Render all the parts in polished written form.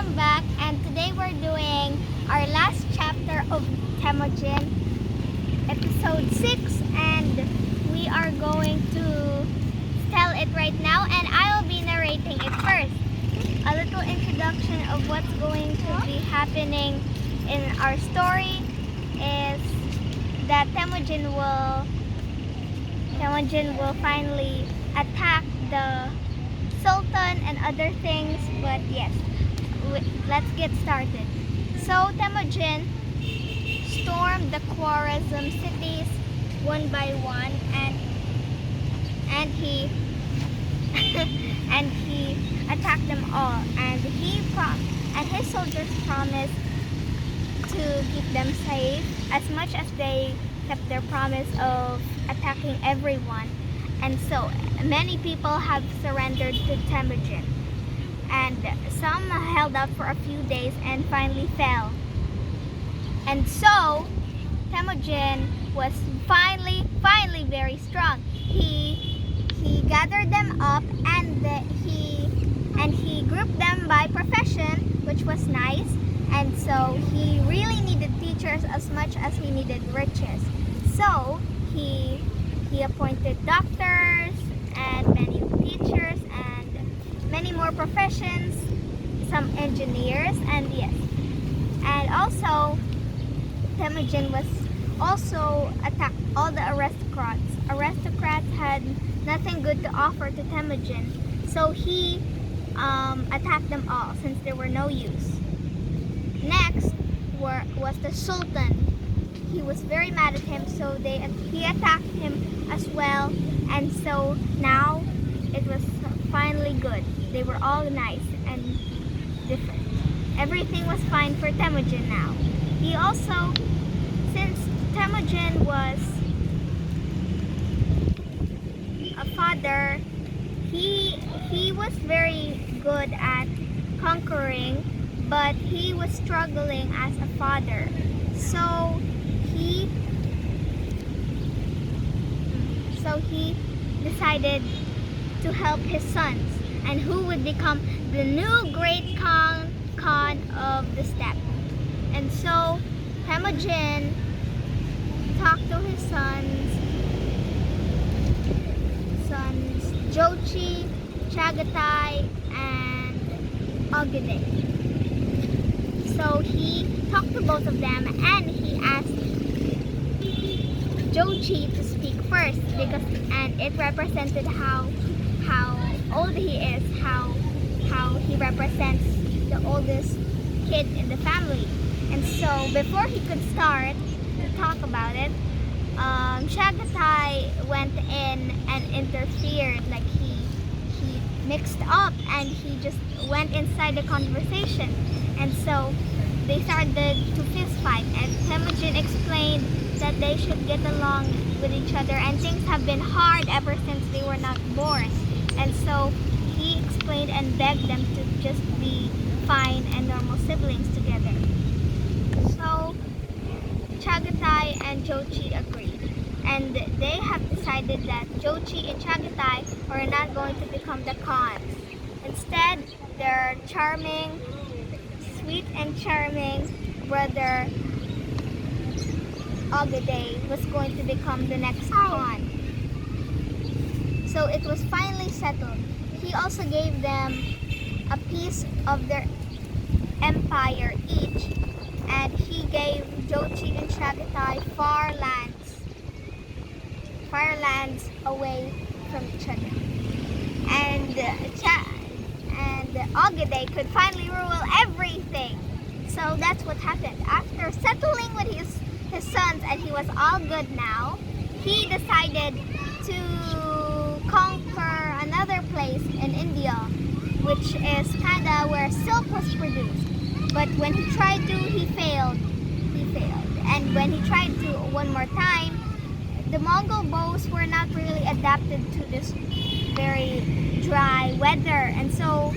welcome back, and today we're doing our last chapter of Temujin, episode 6, and we are going to tell it right now, and I will be narrating it first. A little introduction of what's going to be happening in our story is that Temujin will finally attack the Sultan and other things, but yes, let's get started. So Temujin stormed the Khwarezm cities one by one, and he and he attacked them all, and his soldiers promised to keep them safe as much as they kept their promise of attacking everyone. And so many people have surrendered to Temujin, and some held out for a few days and finally fell. And so Temujin was finally very strong. He gathered them up, and he grouped them by profession, which was nice. And so he really needed teachers as much as he needed riches. So he appointed doctors and many teachers and many more professions, some engineers, and yes. And also Temujin was also attacked all the aristocrats. Aristocrats had nothing good to offer to Temujin, so he attacked them all since they were no use. Next was the Sultan. He was very mad at him, so he attacked him as well, and so now it was finally good. They were all nice and different. Everything was fine for Temujin now. He also, since Temujin was a father, he was very good at conquering, but he was struggling as a father. So he decided to help his sons, and who would become the new great Khan of the steppe. And so Temujin talked to his sons Jochi, Chagatai, and Ogedei. So he talked to both of them, and he asked Jochi to speak first, and it represented how old he is, how he represents the oldest kid in the family. And so before he could start to talk about it, Chagatai went in and interfered, like he mixed up, and he just went inside the conversation. And so they started to fist fight, and Temujin explained that they should get along with each other, and things have been hard ever since they were not born. And so he explained and begged them to just be fine and normal siblings together. So Chagatai and Jochi agreed, and they have decided that Jochi and Chagatai are not going to become the Khans. Instead, their sweet and charming brother Ogedei was going to become the next Khan. So it was finally settled. He also gave them a piece of their empire each, and he gave Jochi and Chagatai far lands away from each other. And Ogedei could finally rule everything. So that's what happened. After settling with his sons, and he was all good now, he decided to conquer another place in India, which is kinda where silk was produced. But when he tried to, he failed. And when he tried to one more time, the Mongol bows were not really adapted to this very dry weather, and so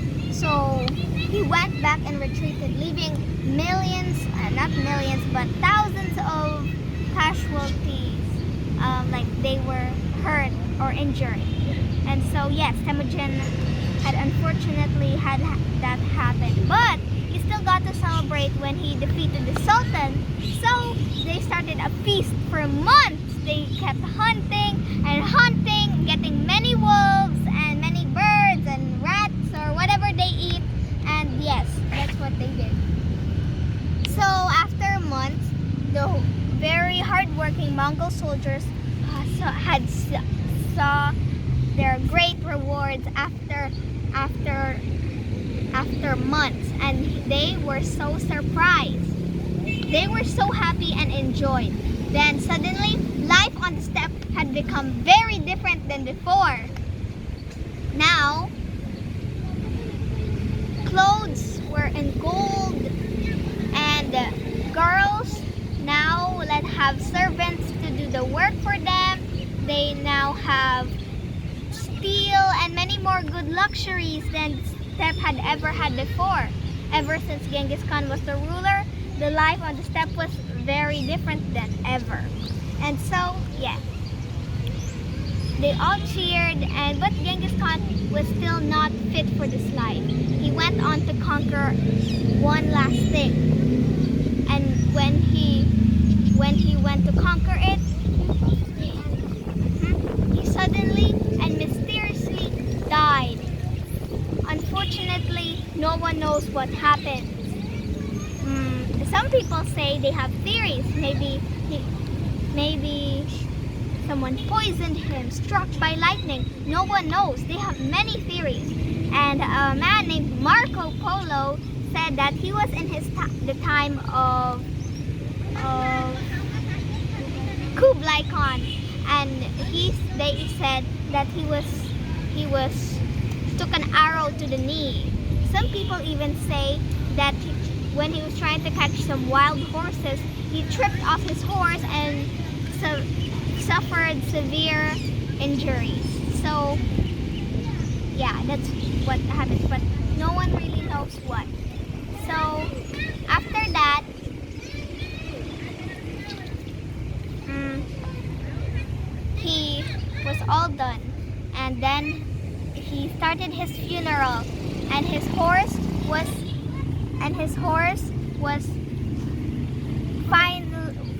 he went back and retreated, leaving not millions, but thousands of casualties, like they were hurt or injured. And so yes, Temujin had unfortunately had that happen, but he got to celebrate when he defeated the Sultan. So they started a feast for months. They kept hunting and hunting, getting many wolves and many birds and rats or whatever they eat. And yes, that's what they did. So after months, the very hardworking Mongol soldiers saw their great rewards after months, and they were so surprised. They were so happy and enjoyed. Then suddenly, life on the steppe had become very different than before. Now, clothes were in gold, and girls now have servants to do the work for them. They now have steel and many more good luxuries than steppe had ever had before. Ever since Genghis Khan was the ruler, the life on the steppe was very different than ever. And so, yeah, they all cheered, but Genghis Khan was still not fit for this life. He went on to conquer one last thing. And when he went to conquer it, he suddenly and mysteriously died. Unfortunately, no one knows what happened. Some people say they have theories. Maybe someone poisoned him, struck by lightning. No one knows. They have many theories. And a man named Marco Polo said that he was in the time of Kublai Khan, and they said that he took an arrow to the knee. Some people even say that when he was trying to catch some wild horses, he tripped off his horse and suffered severe injuries. So yeah, that's what happened, but no one really knows what. So after that, he was all done, and then he started his funeral, and his horse was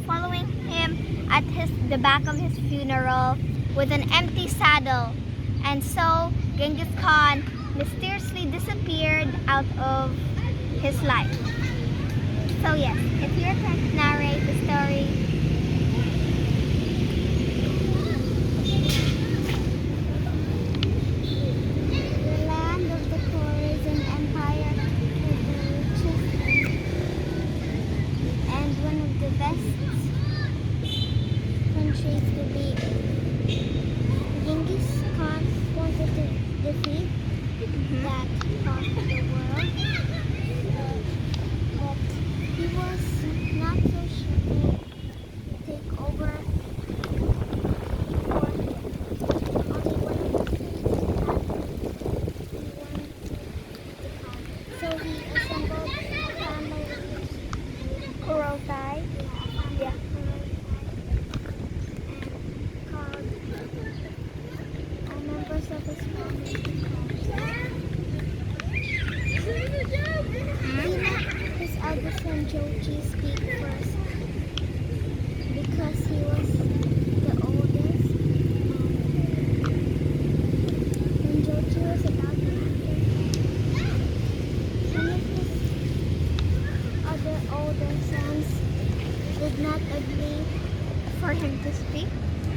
following him at the back of his funeral with an empty saddle. And so Genghis Khan mysteriously disappeared out of his life. So yes, if you're trying to narrate the story, the land of the Khwarezm Empire is the richest and one of the best countries to be. Genghis Khan wanted to defeat that part of the world, but he was not so sure to take over for only one of the things he wanted to have. So he assembled a family, Kurultai, members of his family. His eldest son Joji speak first because he was the oldest. When Joji was about to enter, some of his other older sons did not agree for him to speak.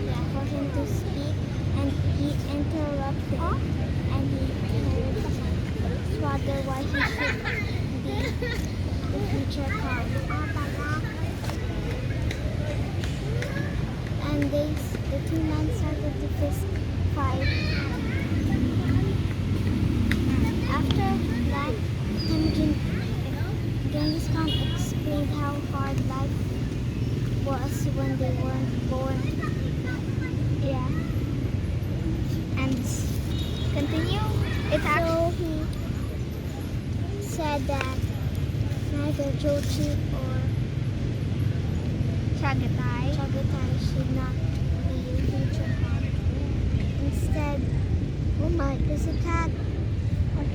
Yeah, for him to speak. And he interrupted, and he told his father why he should be the future Khan. And the two men started to fist fight. After that, Genghis Khan explained how hard life was when they weren't born. Yeah. And continue. So he said that neither Jochi or Chagatai should not be a future Khan. Instead, there's a cat.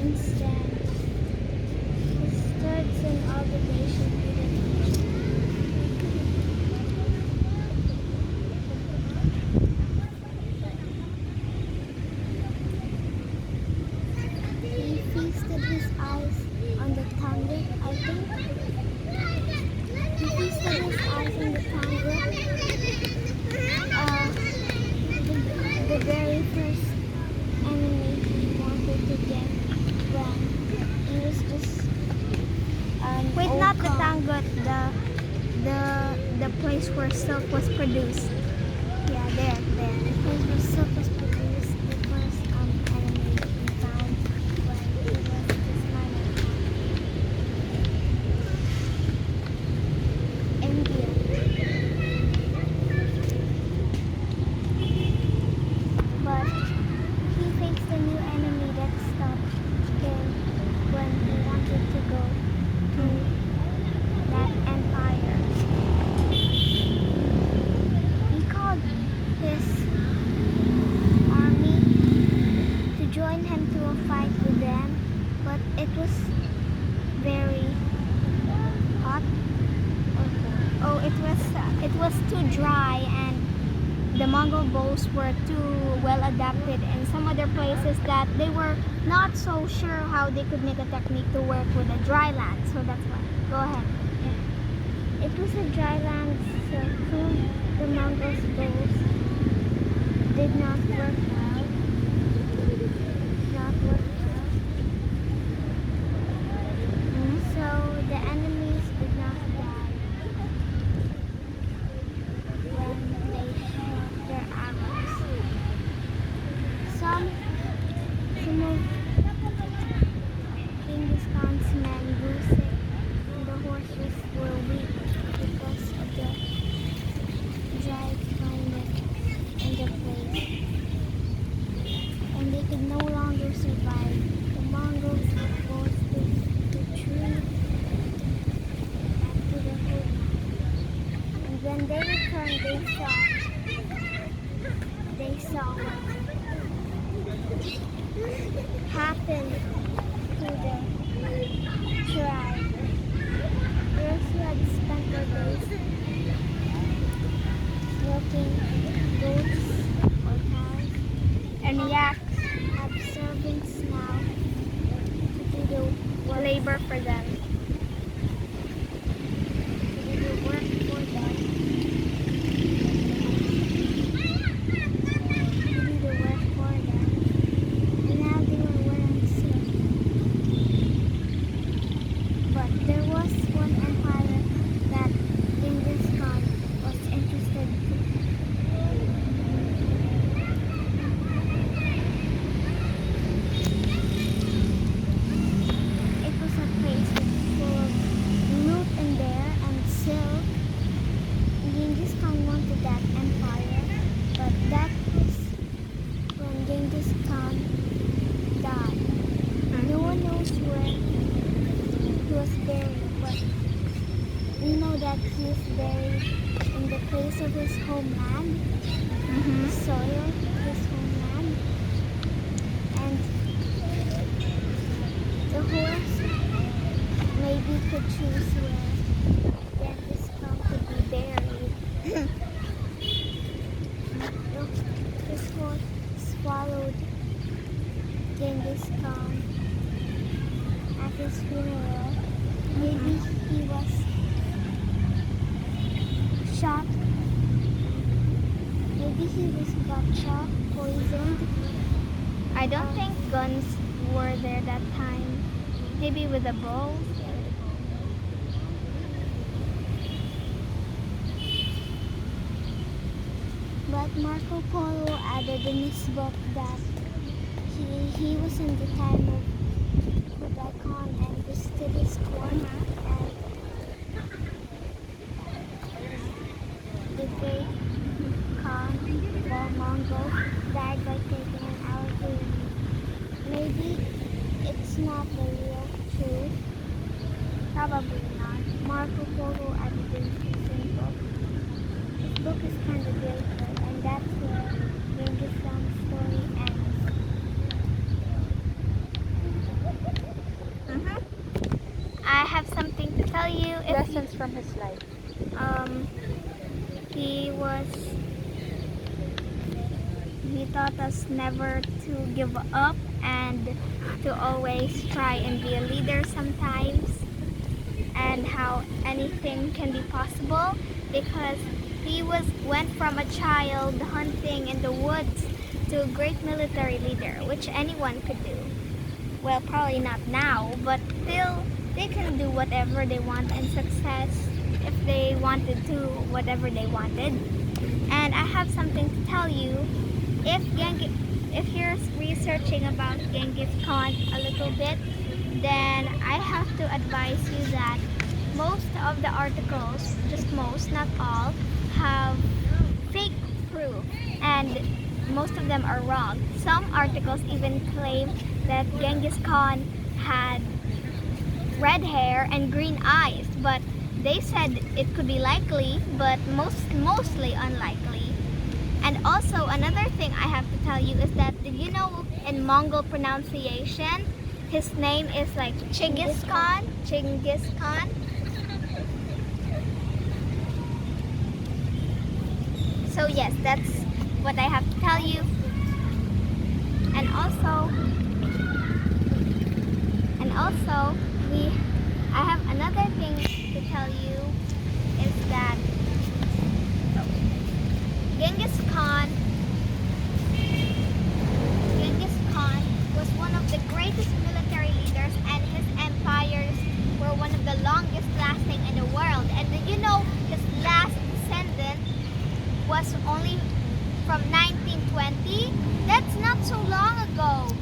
Instead, his third son The very first enemy he wanted to get when he was just wait, not the Tangut, the place where silk was produced. Yeah, there. The place where silk was produced, the first enemy he found when he was just minor India. But he faced a new enemy that stopped him when he wanted to go to that empire. He called his army to join him to a fight with them, but it was very hot. Oh, it was too dry, and the Mongol bows were too well adapted in some other places that they were not so sure how they could make a technique to work with a dry land. So that's why. Go ahead. Yeah. It was a dry land, so the Mongols' bows did not work well. So the enemies did not die when they shot their arrows. Some of Genghis Khan's men grew sick, and the horses were weak because of the dry climate in the place, and they could no longer survive. The Mongols were forced to retreat back to the homeland. And when they returned, they saw what happened to the tribe. Those who had spent their days milking goats or cows and yaks have servants now to do the labor for them. To do the work for them. And now they were wearing silk. But there was one empire that Genghis Khan was interested in. It was a place full of loot in there and silk. Genghis Khan wanted that empire, but that was when Genghis Khan died. No one knows where he was buried, but we know that he is buried in the place of his homeland, the soil of his homeland, and the horse maybe could choose where Genghis Khan could be buried. His horse swallowed Genghis Khan at his funeral. Maybe he was shot. Maybe he got shot, poisoned. I don't think guns were there that time. Maybe with a bow. But Marco Polo added in his book that he was in the time of Kublai Khan and visited his court, and the great Khan, the Mongol, died by taking an arrow. Maybe it's not the real truth. Probably not. Marco Polo added in his book. His book is kind of beautiful, and that's where Genghis Khan's story ends. I have something to tell you. Lessons from his life. He taught us never to give up and to always try and be a leader sometimes, and how anything can be possible because he went from a child hunting in the woods to a great military leader, which anyone could do. Well, probably not now, but still they can do whatever they want in success if they wanted to, whatever they wanted. And I have something to tell you. If you're researching about Genghis Khan a little bit, then I have to advise you that most of the articles, just most, not all, have fake proof, and most of them are wrong. Some articles even claim that Genghis Khan had red hair and green eyes, but they said it could be likely, but mostly unlikely. And also another thing I have to tell you is that, did you know in Mongol pronunciation, his name is like Genghis Khan? Genghis Khan. So yes, that's what I have to tell you. And also, I have another thing to tell you is that Genghis Khan was one of the greatest military leaders, and his empires were one of the longest lasting in the world. And did you know his last descendant was only from 1920? That's not so long ago.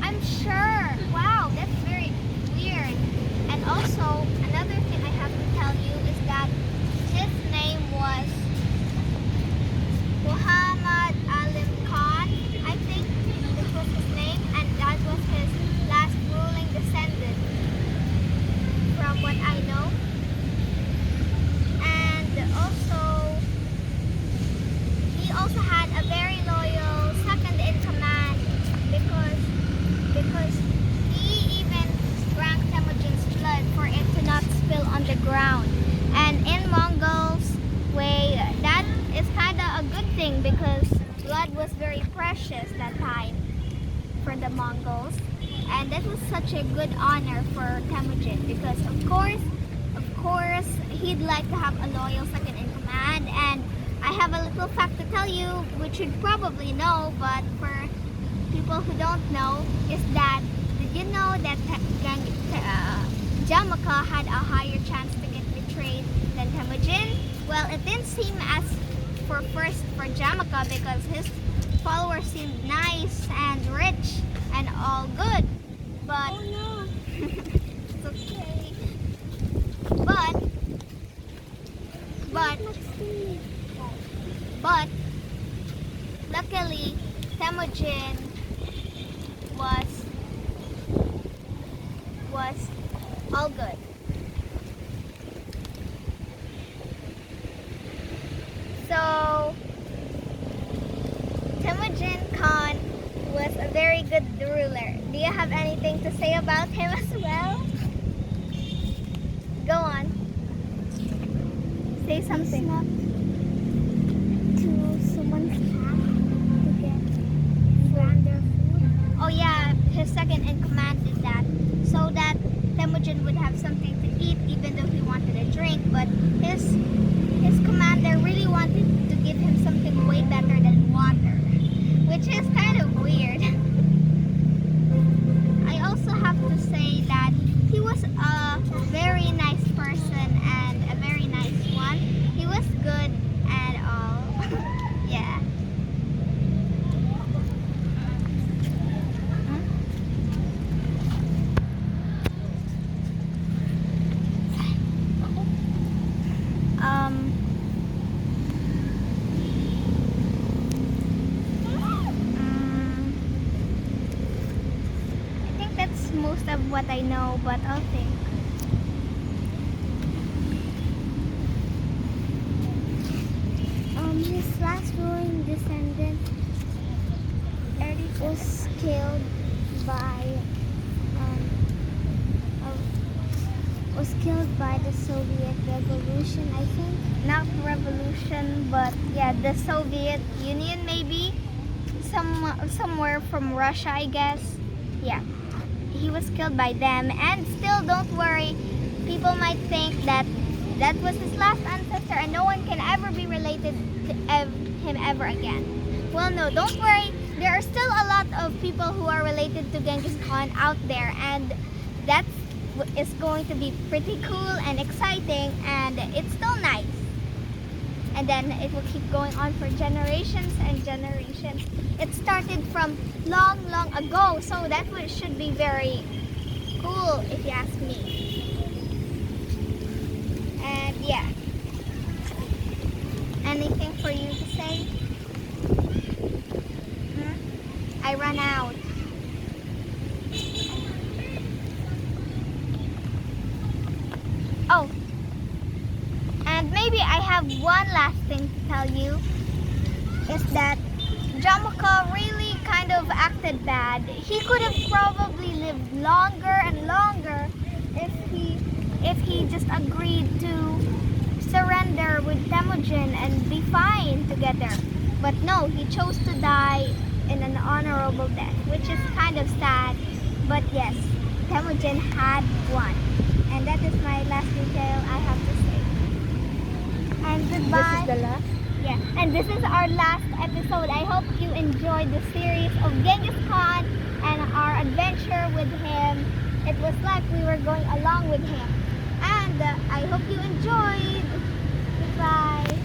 I'm sure. Wow, that's very weird. And also another thing I have to tell you is that his name was Muhammad Alim Khan. I think this was his name, and that was his last ruling descendant, from what I know. And also, he also had a very loyal second in command because he even drank Temujin's blood for it to not spill on the ground. And in Mongols' way, that is kind of a good thing because blood was very precious that time for the Mongols. And that was such a good honor for Temujin because of course, he'd like to have a loyal second in command. And I have a little fact to tell you, which you'd probably know, but for people who don't know, is that, did you know that Jamaka had a higher chance to get betrayed than Temujin? Well, it didn't seem as for Jamaka because his followers seemed nice and rich and all good. But oh, no. It's okay. But luckily Temujin was all good. So Temujin Khan was a very good ruler. Do you have anything to say about him as well? Go on. Say something. To someone's camp to get their food. Oh yeah, his second in command did that so that Temujin would have something to eat even though he wanted a drink, but his commander really wanted to give him something way better than water, which is kind of weird. I also have to say that he was a very nice person and a very nice one. He was good and all. Yeah. I think that's most of what I know, but I'll think. His last ruling descendant was killed by the Soviet Revolution, I think. Not revolution, but yeah, the Soviet Union maybe. Somewhere from Russia, I guess. Yeah, he was killed by them. And still, don't worry, people might think that That was his last ancestor, and no one can ever be related to him ever again. Well, no, don't worry. There are still a lot of people who are related to Genghis Khan out there, and that is going to be pretty cool and exciting, and it's still nice. And then it will keep going on for generations and generations. It started from long, long ago, so that should be very cool if you ask me. And yeah. Anything for you to say? I ran out. Oh, and maybe I have one last thing to tell you, is that Jamaica really kind of acted bad. He could have probably lived longer and longer if he just agreed to surrender with Temujin and be fine together. But no, he chose to die in an honorable death, which is kind of sad. But yes, Temujin had won. And that is my last detail I have to say. And goodbye. This is the last. Yeah, and this is our last episode. I hope you enjoyed the series of Genghis Khan and our adventure with him. It was like we were going along with him. And I hope you enjoyed. Goodbye.